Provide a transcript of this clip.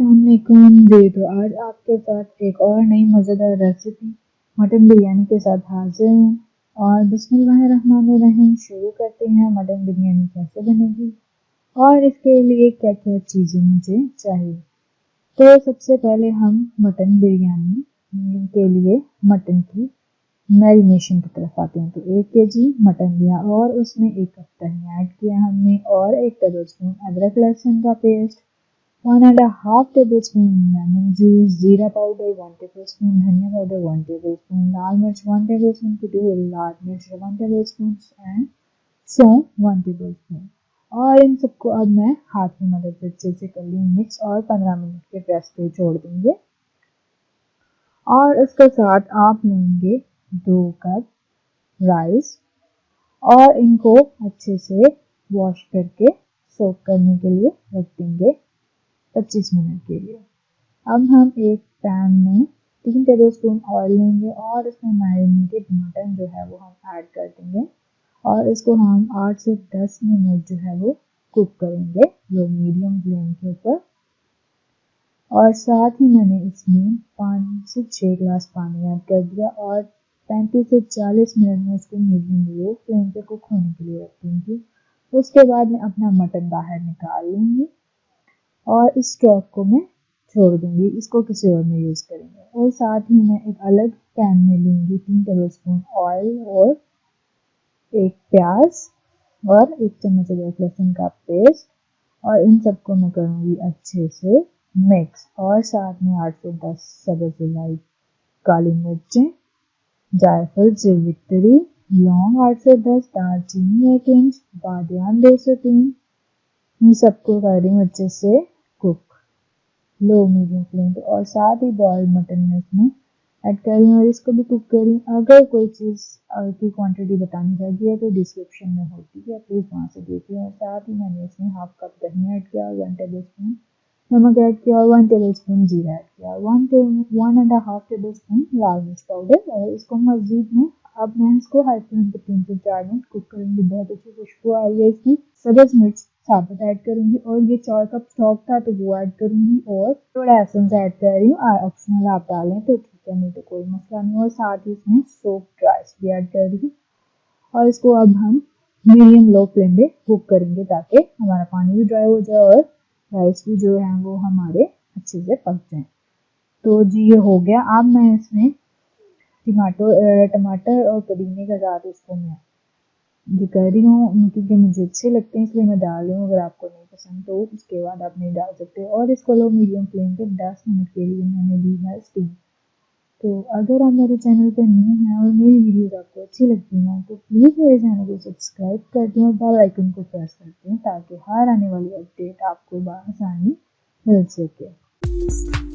अस्सलामुअलैकुम जी। तो आज आपके साथ एक और नई मज़ेदार रेसिपी मटन बिरयानी के साथ हाजिर हूँ। और बिस्मिल्लाहिर्रहमानिर्रहीम शुरू करते हैं। मटन बिरयानी कैसे बनेगी और इसके लिए क्या क्या चीज़ें मुझे चाहिए। तो सबसे पहले हम मटन बिरयानी के लिए मटन की मैरिनेशन की तरफ आते हैं। तो 1 केजी मटन लिया और उसमें 1 कप दही ऐड किया हमने और 1 टेबलस्पून अदरक लहसुन का पेस्ट, 1.5 tablespoon lemon juice, जीरा पाउडर 1 tablespoon, धनिया पाउडर 1 tablespoon, लाल मिर्च 1 tablespoon, कुटी हुई लाल मिर्च 1 tablespoon एंड सौंफ 1 tablespoon। और इन सबको अब मैं हाथ की मदद से अच्छे से कर लूँ मिक्स और 15 मिनट के प्रेस पे छोड़ देंगे। और इसके साथ आप लेंगे 2 कप राइस और इनको अच्छे से वॉश करके सोक करने के लिए रख देंगे 25 मिनट के लिए। अब हम एक पैन में 3 टेबलस्पून ऑयल लेंगे और इसमें मैरिनेटेड मटन जो है वो हम ऐड कर देंगे और इसको हम 8 से 10 मिनट जो है वो कुक करेंगे लो मीडियम फ्लेम के ऊपर। और साथ ही मैंने इसमें 5 से 6 ग्लास पानी ऐड कर दिया और 35 से 40 मिनट में इसको मीडियम लो फ्लेम पे कुक होने के लिए रख दूँगी। उसके बाद मैं अपना मटन बाहर निकाल लूँगी और इस स्टॉक को मैं छोड़ दूँगी, इसको किसी और में यूज़ करेंगे। और साथ ही मैं एक अलग पैन में लूँगी 3 टेबलस्पून ऑयल और 1 प्याज और 1 चम्मच अदरक लहसुन का पेस्ट और इन सबको मैं करूँगी अच्छे से मिक्स। और साथ में 8 से 10 सब्ज़ इलायची, काली मिर्चें, जायफल, जावित्री, लौंग 8 से 10, दालचीनी 1 इंच, बादियान 2 से 3। इन सबको कर रही हूँ अच्छे से कुक लो मीडियम फ्लेम पे। और साथ ही बॉयल मटन में इसमें ऐड कर रही हूँ और इसको भी कुक कर रही हूँ। अगर कोई चीज़ की क्वांटिटी बतानी रह गई है तो डिस्क्रिप्शन में होती है, प्लीज़ वहाँ से देखिए। और साथ ही मैंने इसमें हाफ कप दही ऐड किया और 1 टेबलस्पून नमक ऐड किया और 1 टेबलस्पून जीरा ऐड किया, 1.5 टेबलस्पून लाल मिर्च पाउडर। और इसको मज़ीद में अब मैं इसको हाई फ्लेम पे 3 से 4 मिनट कुक करूँगी। बहुत अच्छी खुशबू आ रही है इसकी। सब्ज़ मिर्च साबुत ऐड करूँगी और ये 4 कप स्टॉक था तो वो ऐड करूँगी और थोड़ा एसेंस ऐड कर रही हूँ। ऑप्शनल आप डालें तो ठीक है, नहीं तो कोई मसला नहीं। और साथ ही इसमें सोक्ड राइस भी ऐड कर रही हूँ और इसको अब हम मीडियम लो फ्लेम पे कुक करेंगे ताकि हमारा पानी भी ड्राई हो जाए और राइस भी जो है वो हमारे अच्छे से पक जाए। तो जी ये हो गया। अब मैं इसमें टमाटर और पुदीने के साथ इसको मैं ये कर रही हूँ क्योंकि मुझे अच्छे लगते हैं इसलिए मैं डाल रही हूँ। अगर आपको नहीं पसंद तो उसके बाद आप नहीं डाल सकते। और इसको लो मीडियम फ्लेम पे 10 मिनट के लिए मैंने दी है स्टीम। तो अगर आप मेरे चैनल पर न्यू हैं और मेरी वीडियोस आपको अच्छी लगती हैं तो प्लीज़ मेरे चैनल को सब्सक्राइब कर दें और बेल आइकन को प्रेस कर दें ताकि हर आने वाली अपडेट आपको बआसानी मिल सके।